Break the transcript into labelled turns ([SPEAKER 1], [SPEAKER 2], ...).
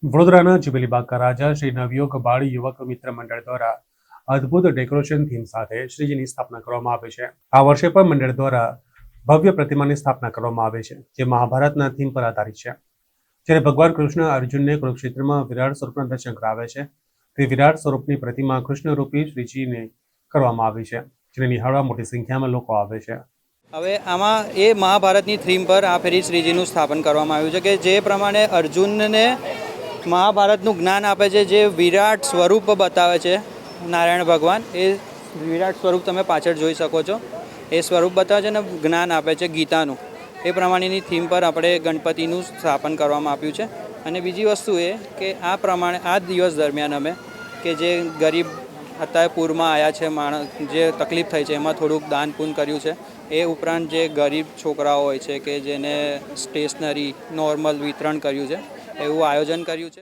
[SPEAKER 1] વડોદરાના જુબેલી બાગકા રાજા શ્રી નવયુગ બાળ યુવક મિત્ર મંડળ દ્વારા અદ્ભુત ડેકોરેશન થીમ સાથે શ્રીજીની સ્થાપના કરવામાં આવે છે। આ વર્ષે પણ મંડળ દ્વારા ભવ્ય પ્રતિમાની સ્થાપના કરવામાં આવે છે, જે મહાભારતના થીમ પર આધારિત છે। જ્યારે ભગવાન કૃષ્ણ અર્જુનને કુરુક્ષેત્રમાં વિરાટ સ્વરૂપના દર્શન કરાવે છે, તે વિરાટ સ્વરૂપની પ્રતિમા કૃષ્ણરૂપી શ્રીજીને કરવામાં આવી છે, જેને નિહાળવા મોટી સંખ્યામાં લોકો આવે છે।
[SPEAKER 2] હવે આમાં એ મહાભારતની થીમ પર આ ફેરી શ્રીજીનું સ્થાપન કરવામાં આવ્યું છે કે જે પ્રમાણે અર્જુનને મહાભારતનું જ્ઞાન આપે છે, જે વિરાટ સ્વરૂપ બતાવે છે નારાયણ ભગવાન, એ વિરાટ સ્વરૂપ તમે પાછળ જોઈ શકો છો, એ સ્વરૂપ બતાવે છે અને જ્ઞાન આપે છે ગીતાનું। એ પ્રમાણેની થીમ પર આપણે ગણપતિનું સ્થાપન કરવામાં આવ્યું છે। અને બીજી વસ્તુ એ કે આ પ્રમાણે આ દિવસ દરમિયાન અમે કે જે ગરીબ અત્યારે પૂરમાં આવ્યા છે માણસ, જે તકલીફ થઈ છે એમાં થોડુંક દાન પૂન કર્યું છે। એ ઉપરાંત જે ગરીબ છોકરાઓ હોય છે કે જેને સ્ટેશનરી નોર્મલ વિતરણ કર્યું છે, એવું આયોજન કર્યું છે।